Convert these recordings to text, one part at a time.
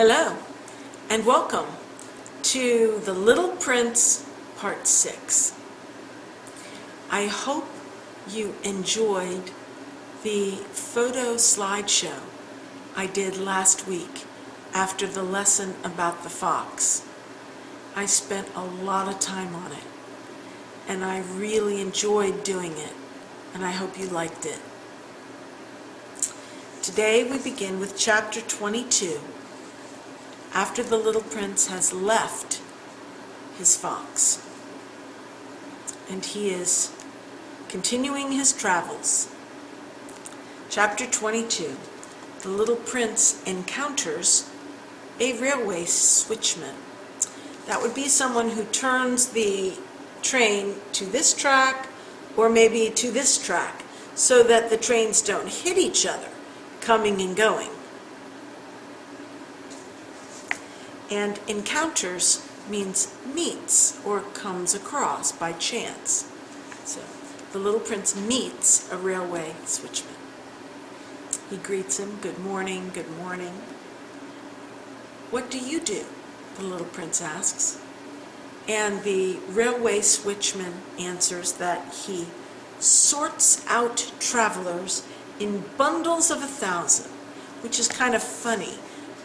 Hello, and welcome to The Little Prince, Part 6. I hope you enjoyed the photo slideshow I did last week after the lesson about the fox. I spent a lot of time on it, and I really enjoyed doing it, and I hope you liked it. Today we begin with chapter 22, after the little prince has left his fox, and he is continuing his travels. Chapter 22, the little prince encounters a railway switchman. That would be someone who turns the train to this track or maybe to this track so that the trains don't hit each other coming and going. And encounters means meets or comes across by chance. So the little prince meets a railway switchman. He greets him, good morning, good morning. What do you do? The little prince asks. And the railway switchman answers that he sorts out travelers in bundles of 1,000, which is kind of funny,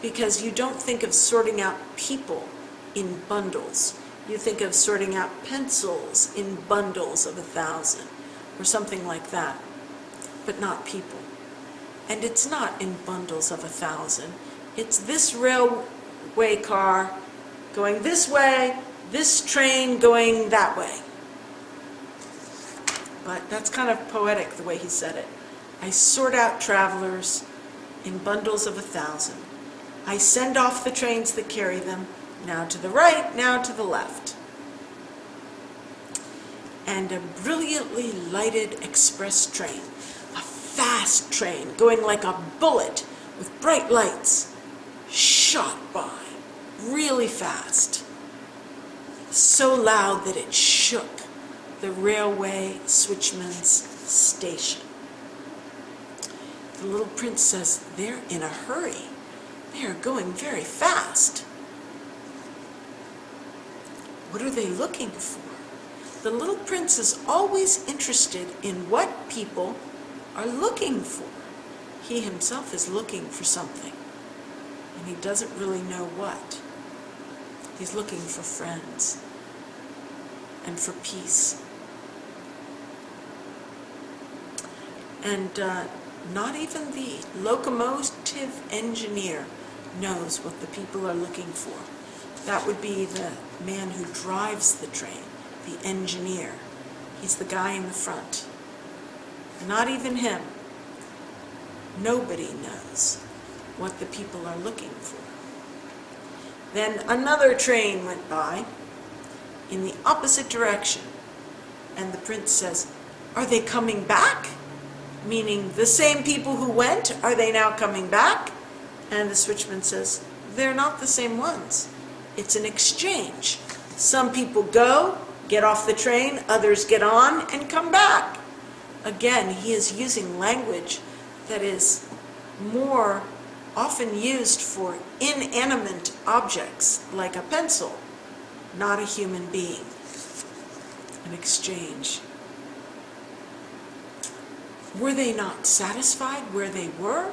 because you don't think of sorting out people in bundles. You think of sorting out pencils in bundles of 1,000 or something like that, but not people. And it's not in bundles of 1,000. It's this railway car going this way, this train going that way. But that's kind of poetic the way he said it. I sort out travelers in bundles of 1,000. I send off the trains that carry them, now to the right, now to the left. And a brilliantly lighted express train, a fast train going like a bullet with bright lights, shot by really fast, so loud that it shook the railway switchman's station. The little prince says, they're in a hurry. They are going very fast. What are they looking for? The little prince is always interested in what people are looking for. He himself is looking for something, and he doesn't really know what. He's looking for friends and for peace. And not even the locomotive engineer knows what the people are looking for. That would be the man who drives the train, the engineer. He's the guy in the front. Not even him. Nobody knows what the people are looking for. Then another train went by in the opposite direction, and the prince says, are they coming back? Meaning the same people who went, are they now coming back? And the switchman says, they're not the same ones. It's an exchange. Some people go, get off the train, others get on and come back. Again, he is using language that is more often used for inanimate objects, like a pencil, not a human being. An exchange. Were they not satisfied where they were?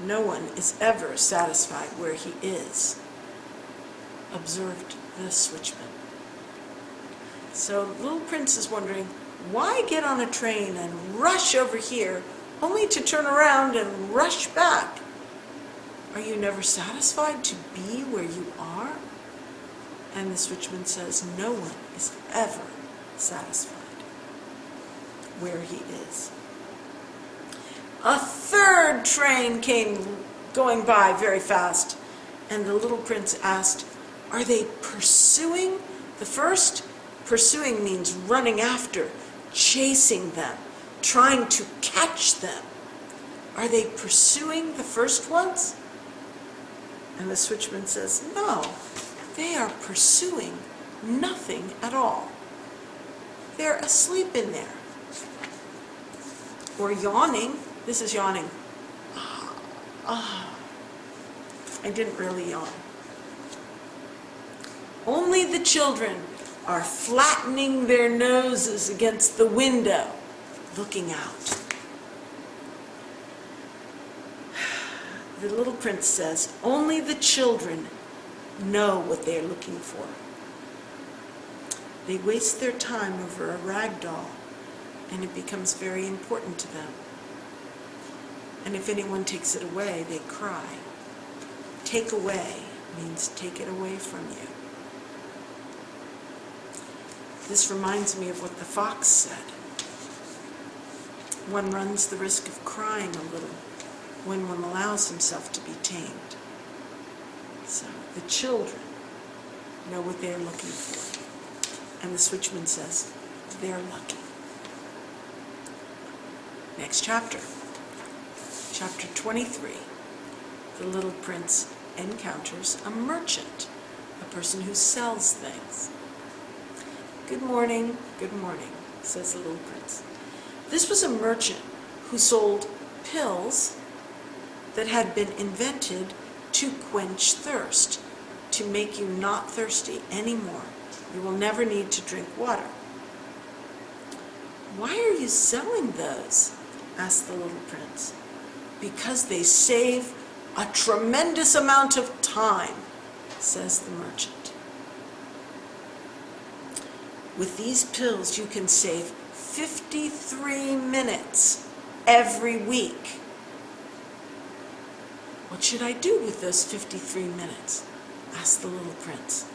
No one is ever satisfied where he is, observed the switchman. So the little prince is wondering, why get on a train and rush over here only to turn around and rush back? Are you never satisfied to be where you are? And the switchman says, no one is ever satisfied where he is. A third train came going by very fast, and the little prince asked, are they pursuing the first? Pursuing means running after, chasing them, trying to catch them. Are they pursuing the first ones? And the switchman says, no, they are pursuing nothing at all. They're asleep in there. Or yawning. This is yawning. I didn't really yawn. Only the children are flattening their noses against the window, looking out. The little prince says, only the children know what they're looking for. They waste their time over a rag doll, and it becomes very important to them. And if anyone takes it away, they cry. Take away means take it away from you. This reminds me of what the fox said. One runs the risk of crying a little when one allows himself to be tamed. So the children know what they're looking for. And the switchman says, they're lucky. Next chapter. Chapter 23. The little prince encounters a merchant, a person who sells things. Good morning, says the little prince. This was a merchant who sold pills that had been invented to quench thirst, to make you not thirsty anymore. You will never need to drink water. Why are you selling those? Asked the little prince. Because they save a tremendous amount of time, says the merchant. With these pills, you can save 53 minutes every week. What should I do with those 53 minutes? Asked the little prince.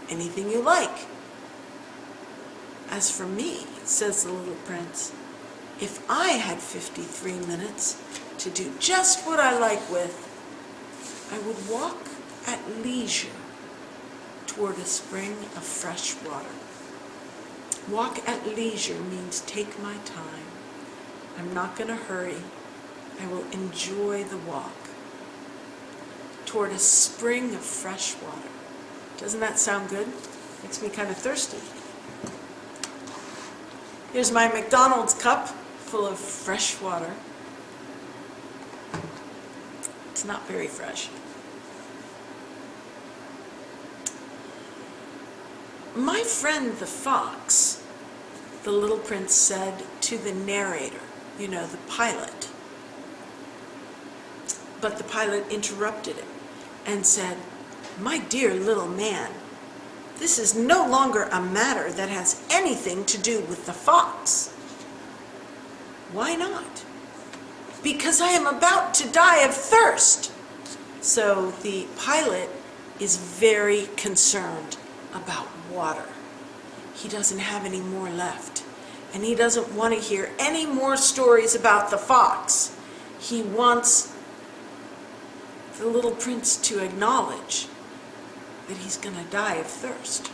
Anything you like. As for me, says the little prince, if I had 53 minutes to do just what I like with, I would walk at leisure toward a spring of fresh water. Walk at leisure means take my time. I'm not going to hurry. I will enjoy the walk toward a spring of fresh water. Doesn't that sound good? Makes me kind of thirsty. Here's my McDonald's cup full of fresh water. It's not very fresh. My friend the fox, the little prince said to the narrator, you know, the pilot. But the pilot interrupted him and said, my dear little man, this is no longer a matter that has anything to do with the fox. Why not? Because I am about to die of thirst. So the pilot is very concerned about water. He doesn't have any more left. And he doesn't want to hear any more stories about the fox. He wants the little prince to acknowledge that he's going to die of thirst.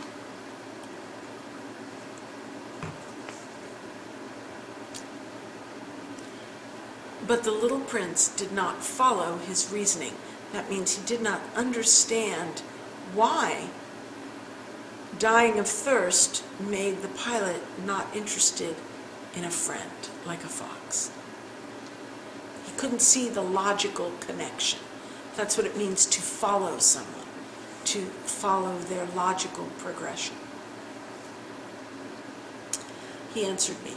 But the little prince did not follow his reasoning. That means he did not understand why dying of thirst made the pilot not interested in a friend like a fox. He couldn't see the logical connection. That's what it means to follow someone, to follow their logical progression. He answered me,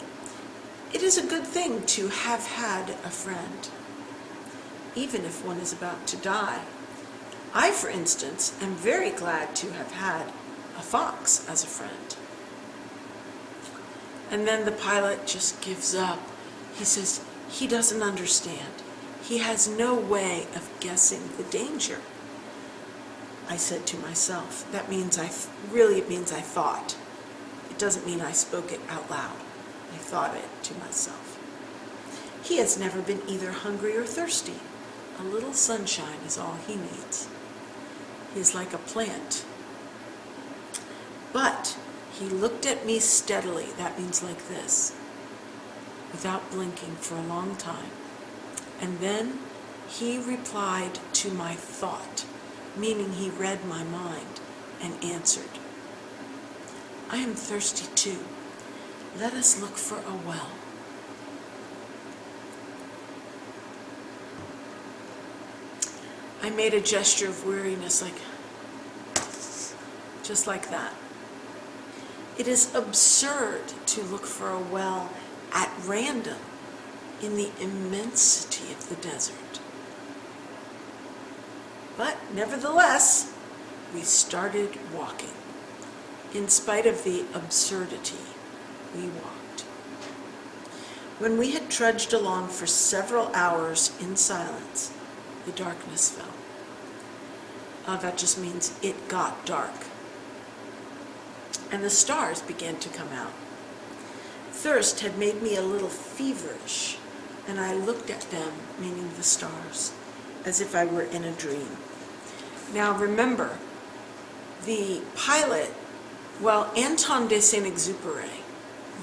it is a good thing to have had a friend, even if one is about to die. I, for instance, am very glad to have had a fox as a friend. And then the pilot just gives up. He says he doesn't understand. He has no way of guessing the danger. I said to myself, that means it means I thought. It doesn't mean I spoke it out loud. I thought it to myself. He has never been either hungry or thirsty. A little sunshine is all he needs. He is like a plant. But he looked at me steadily, that means like this, without blinking for a long time. And then he replied to my thought, meaning he read my mind, and answered, I am thirsty too. Let us look for a well. I made a gesture of weariness, like, just like that. It is absurd to look for a well at random in the immensity of the desert. But nevertheless, we started walking. In spite of the absurdity, we walked. When we had trudged along for several hours in silence, the darkness fell. That just means it got dark. And the stars began to come out. Thirst had made me a little feverish, and I looked at them, meaning the stars, as if I were in a dream. Now remember, the pilot, Antonie de Saint-Exupéry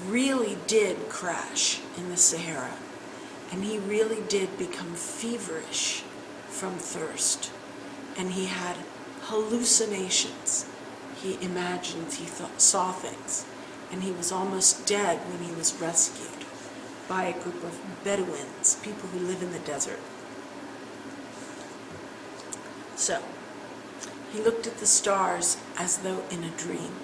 really did crash in the Sahara, and he really did become feverish from thirst, and he had hallucinations. He imagined, saw things, and he was almost dead when he was rescued by a group of Bedouins, people who live in the desert. So, he looked at the stars as though in a dream.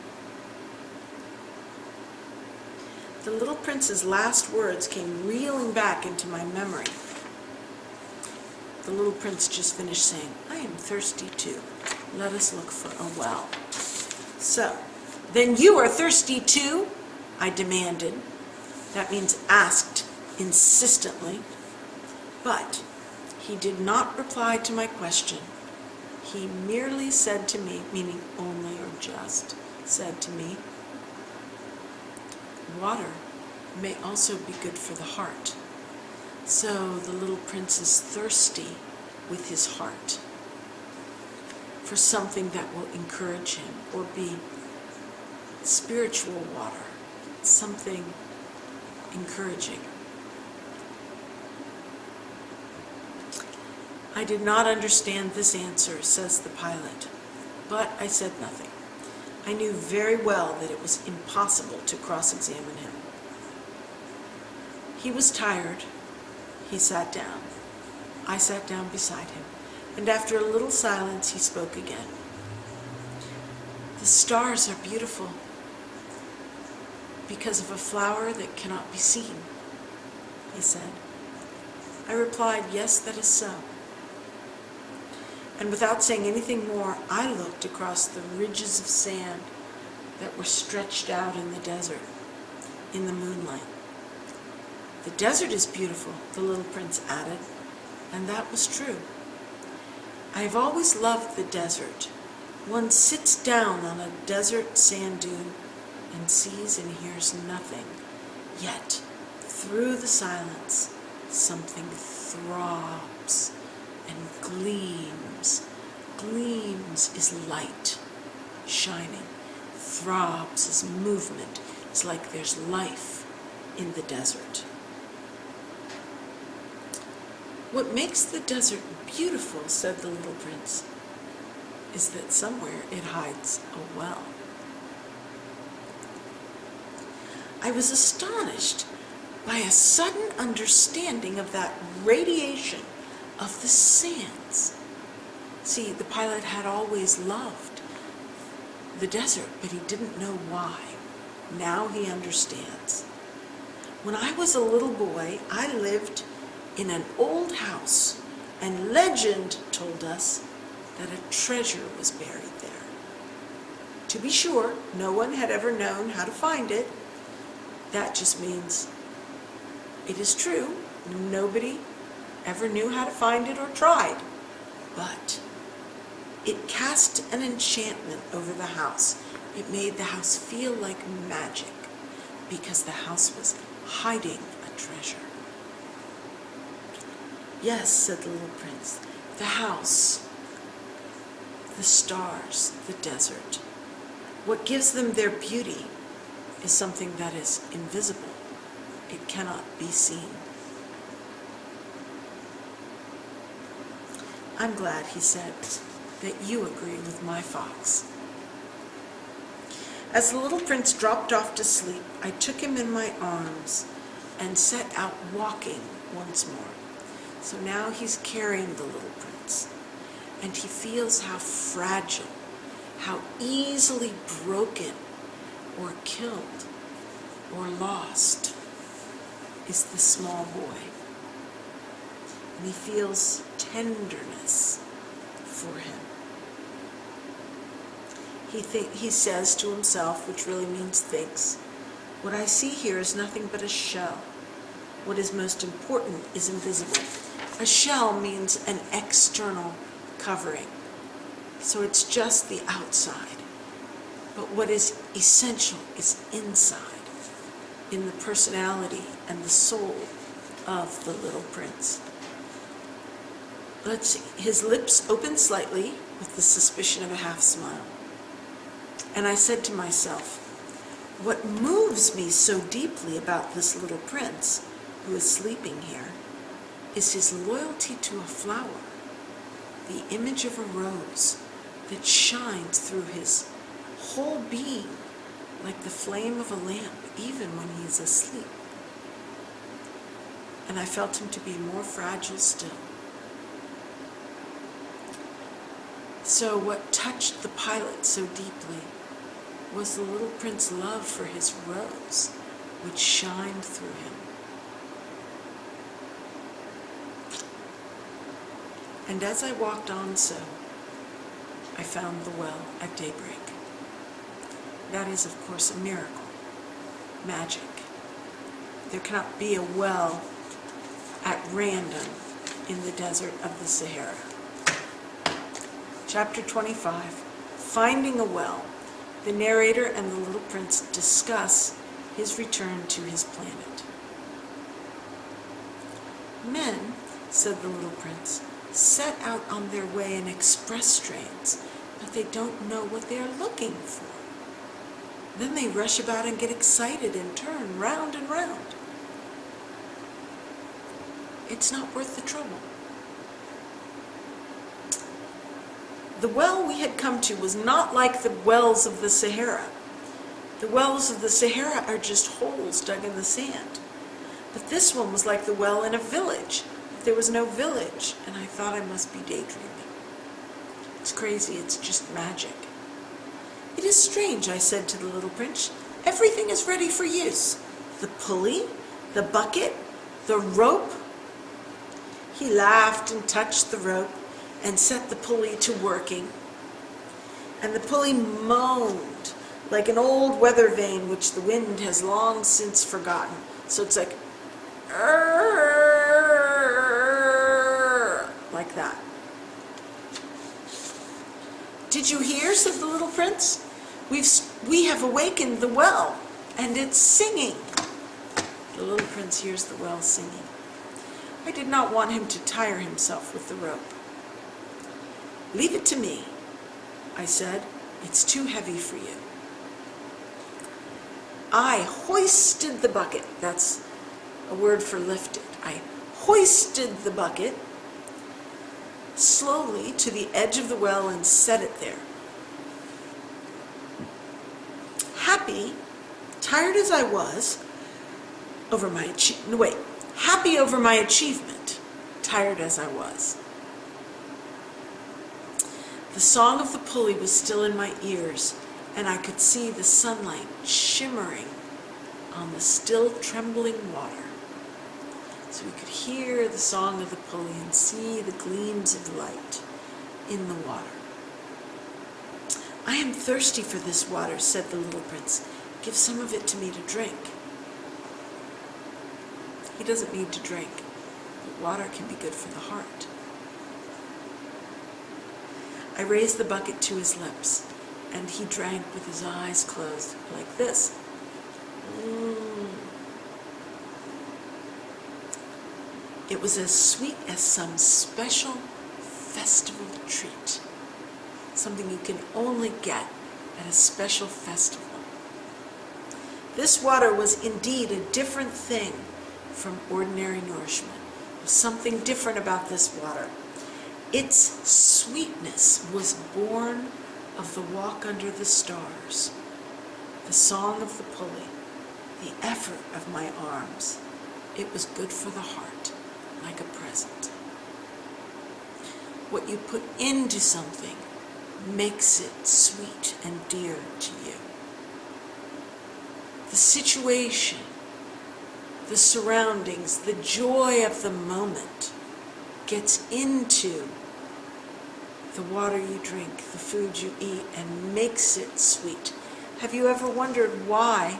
The little prince's last words came reeling back into my memory. The little prince just finished saying, "I am thirsty too. Let us look for a well." So, "Then you are thirsty too?" I demanded. That means asked insistently. But he did not reply to my question. He merely said to me, meaning only or just, said to me, "Water may also be good for the heart." So the little prince is thirsty with his heart for something that will encourage him, or be spiritual water, something encouraging. I did not understand this answer, says the pilot, but I said nothing. I knew very well that it was impossible to cross-examine him. He was tired. He sat down. I sat down beside him, and after a little silence he spoke again. "The stars are beautiful because of a flower that cannot be seen," he said. I replied, "Yes, that is so." And without saying anything more, I looked across the ridges of sand that were stretched out in the desert, in the moonlight. "The desert is beautiful," the little prince added, and that was true. I have always loved the desert. One sits down on a desert sand dune and sees and hears nothing. Yet, through the silence, something throbs and gleams. Gleams is light, shining. Throbs is movement. It's like there's life in the desert. "What makes the desert beautiful," said the little prince, "is that somewhere it hides a well." I was astonished by a sudden understanding of that radiation of the sands. See, the pilot had always loved the desert, but he didn't know why. Now he understands. When I was a little boy, I lived in an old house, and legend told us that a treasure was buried there. To be sure, no one had ever known how to find it. That just means it is true. Nobody ever knew how to find it or tried. But it cast an enchantment over the house. It made the house feel like magic, because the house was hiding a treasure. "Yes," said the little prince, "the house, the stars, the desert. What gives them their beauty is something that is invisible. It cannot be seen." "I'm glad," he said, "that you agree with my fox." As the little prince dropped off to sleep, I took him in my arms and set out walking once more. So now he's carrying the little prince. and he feels how fragile, how easily broken or killed or lost is the small boy. And he feels tenderness for him. He says to himself, which really means thinks, what I see here is nothing but a shell. What is most important is invisible. A shell means an external covering. So it's just the outside. But what is essential is inside, in the personality and the soul of the little prince. Let's see. His lips opened slightly with the suspicion of a half smile. And I said to myself, what moves me so deeply about this little prince who is sleeping here is his loyalty to a flower, the image of a rose that shines through his whole being like the flame of a lamp, even when he is asleep. And I felt him to be more fragile still. So what touched the pilot so deeply was the little prince's love for his rose, which shined through him. And as I walked on so, I found the well at daybreak. That is, of course, a miracle, magic. There cannot be a well at random in the desert of the Sahara. Chapter 25, Finding a Well. The narrator and the little prince discuss his return to his planet. Men, said the little prince, set out on their way in express trains, but they don't know what they are looking for. Then they rush about and get excited and turn round and round. It's not worth the trouble. The well we had come to was not like the wells of the Sahara. The wells of the Sahara are just holes dug in the sand. But this one was like the well in a village. But there was no village, and I thought I must be daydreaming. It's crazy, it's just magic. It is strange, I said to the little prince. Everything is ready for use. The pulley, the bucket, the rope. He laughed and touched the rope and set the pulley to working. And the pulley moaned like an old weather vane which the wind has long since forgotten. So it's like, like that. Did you hear, said the little prince? We have awakened the well, and it's singing. The little prince hears the well singing. I did not want him to tire himself with the rope. Leave it to me, I said. It's too heavy for you. I hoisted the bucket. That's a word for lifted. I hoisted the bucket slowly to the edge of the well and set it there. Happy, tired as I was, happy over my achievement, tired as I was. The song of the pulley was still in my ears, and I could see the sunlight shimmering on the still trembling water. So we could hear the song of the pulley and see the gleams of light in the water. I am thirsty for this water, said the little prince. Give some of it to me to drink. He doesn't need to drink, but water can be good for the heart. I raised the bucket to his lips, and he drank with his eyes closed, like this. It was as sweet as some special festival treat, something you can only get at a special festival. This water was indeed a different thing from ordinary nourishment. There was something different about this water. Its sweetness was born of the walk under the stars, the song of the pulley, the effort of my arms. It was good for the heart, like a present. What you put into something makes it sweet and dear to you. The situation, the surroundings, the joy of the moment gets into the water you drink, the food you eat, and makes it sweet. Have you ever wondered why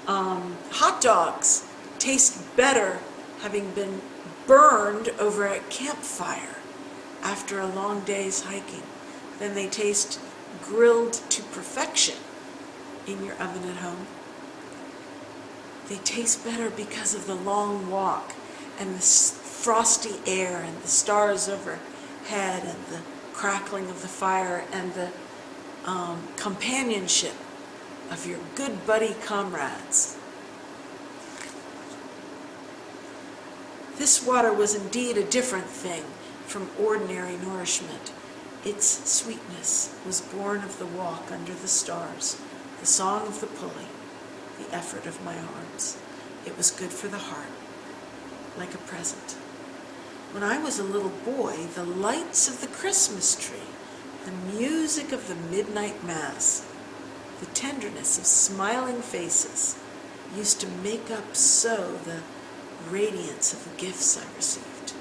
hot dogs taste better having been burned over a campfire after a long day's hiking than they taste grilled to perfection in your oven at home? They taste better because of the long walk and the frosty air and the stars overhead and the crackling of the fire and the companionship of your good buddy comrades. This water was indeed a different thing from ordinary nourishment. Its sweetness was born of the walk under the stars, the song of the pulley, the effort of my arms. It was good for the heart, like a present. When I was a little boy, the lights of the Christmas tree, the music of the midnight mass, the tenderness of smiling faces used to make up so the radiance of the gifts I received.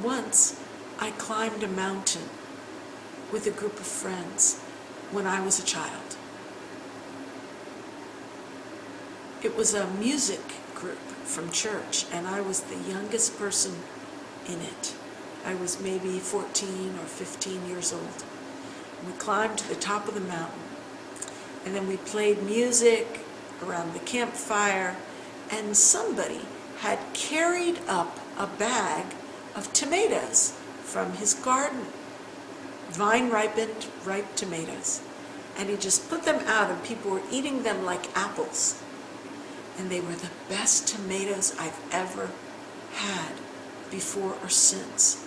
Once, I climbed a mountain with a group of friends when I was a child. It was a music group from church, and I was the youngest person in it. I was maybe 14 or 15 years old. We climbed to the top of the mountain, and then we played music around the campfire, and somebody had carried up a bag of tomatoes from his garden, vine-ripened, ripe tomatoes. And he just put them out, and people were eating them like apples. And they were the best tomatoes I've ever had, before or since.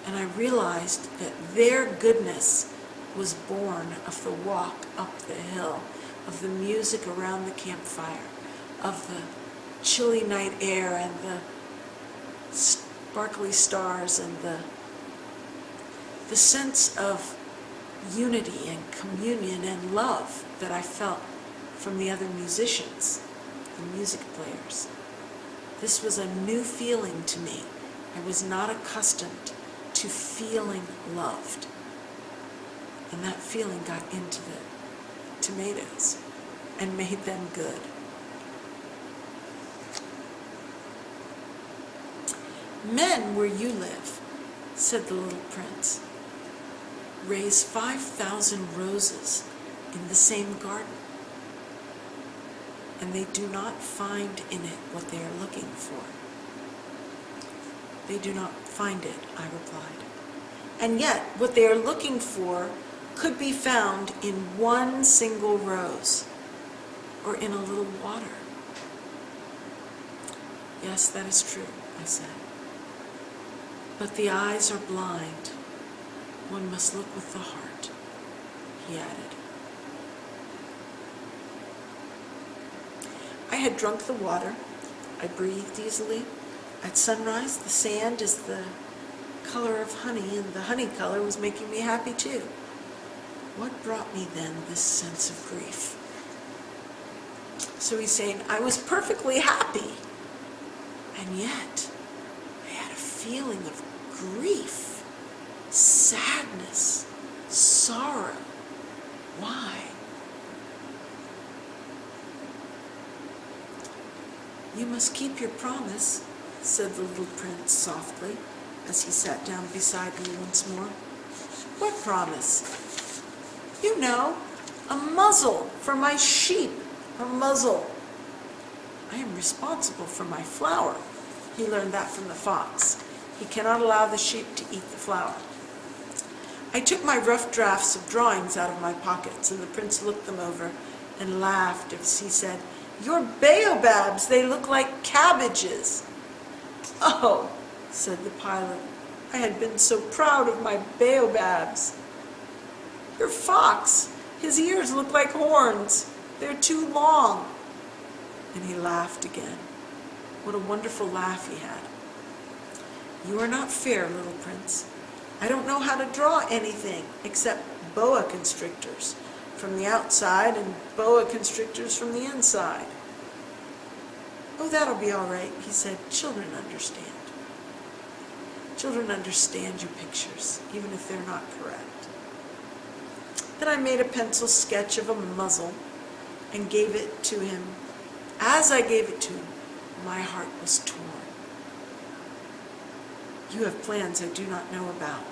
And I realized that their goodness was born of the walk up the hill, of the music around the campfire, of the chilly night air and the sparkly stars and the sense of unity and communion and love that I felt from the other musicians, the music players. This was a new feeling to me. I was not accustomed to feeling loved. And that feeling got into the tomatoes and made them good. Men where you live, said the little prince, raise 5,000 roses in the same garden, and they do not find in it what they are looking for. They do not find it, I replied. And yet, what they are looking for could be found in one single rose, or in a little water. Yes, that is true, I said. But the eyes are blind. One must look with the heart, he added. I had drunk the water. I breathed easily. At sunrise, the sand is the color of honey, and the honey color was making me happy too. What brought me then this sense of grief? So he's saying, I was perfectly happy, and yet I had a feeling of grief, sadness, sorrow. Why? You must keep your promise, said the little prince softly, as he sat down beside me once more. What promise? You know, a muzzle for my sheep, a muzzle. I am responsible for my flour. He learned that from the fox. He cannot allow the sheep to eat the flour. I took my rough drafts of drawings out of my pockets, and the prince looked them over and laughed as he said, Your baobabs, they look like cabbages. Oh, said the pilot, I had been so proud of my baobabs. Your fox, his ears look like horns. They're too long. And he laughed again. What a wonderful laugh he had. "You are not fair, little prince. I don't know how to draw anything except boa constrictors from the outside and boa constrictors from the inside." "Oh, that'll be all right," he said. "Children understand. Children understand your pictures, even if they're not correct." Then I made a pencil sketch of a muzzle and gave it to him. As I gave it to him, my heart was torn. "You have plans I do not know about,"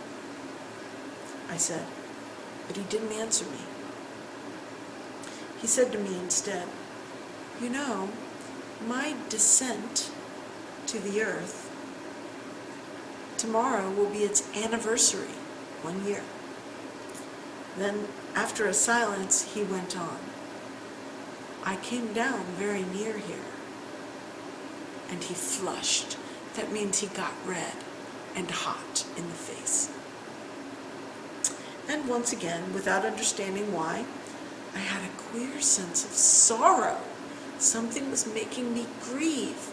I said, but he didn't answer me. He said to me instead, "You know, my descent to the earth, tomorrow will be its anniversary, 1 year." Then, after a silence, he went on, "I came down very near here." And he flushed. That means he got red and hot in the face. And once again, without understanding why, I had a queer sense of sorrow. Something was making me grieve.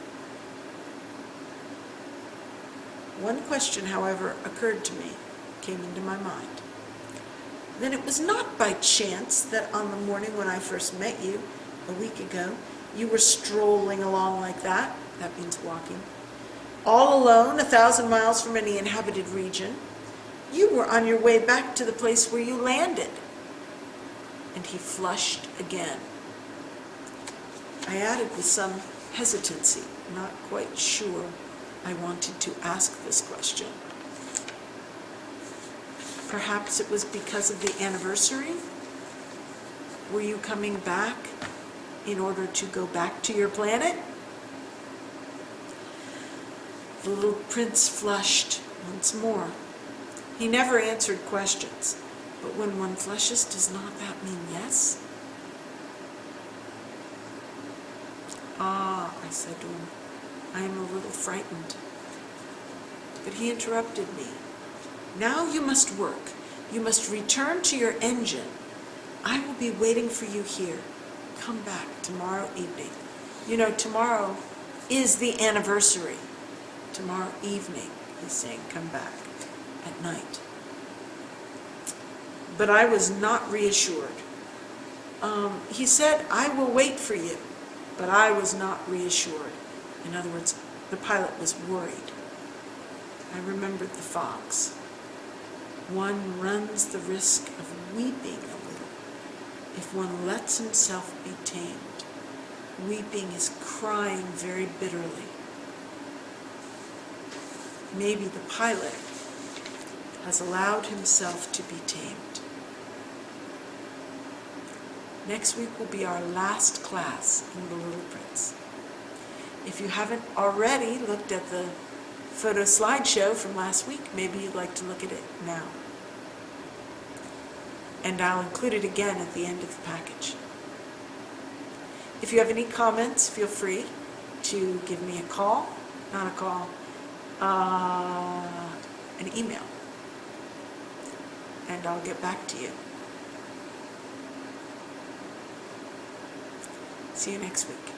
One question, however, occurred to me, came into my mind. Then it was not by chance that on the morning when I first met you, a week ago, you were strolling along like that means walking, all alone, 1,000 miles from any inhabited region. You were on your way back to the place where you landed. And he flushed again. I added with some hesitancy, not quite sure I wanted to ask this question. Perhaps it was because of the anniversary? Were you coming back in order to go back to your planet? The little prince flushed once more. He never answered questions, but when one flushes, does not that mean yes? "Ah," I said to him, "I am a little frightened." But he interrupted me. "Now you must work. You must return to your engine. I will be waiting for you here. Come back tomorrow evening." You know, tomorrow is the anniversary. Tomorrow evening, he's saying, come back at night. But I was not reassured. He said, "I will wait for you," but I was not reassured. In other words, the pilot was worried. I remembered the fox. One runs the risk of weeping a little if one lets himself be tamed. Weeping is crying very bitterly. Maybe the pilot has allowed himself to be tamed. Next week will be our last class in The Little Prince. If you haven't already looked at the photo slideshow from last week, maybe you'd like to look at it now. And I'll include it again at the end of the package. If you have any comments, feel free to give me a call, not a call, an email, and I'll get back to you. See you next week.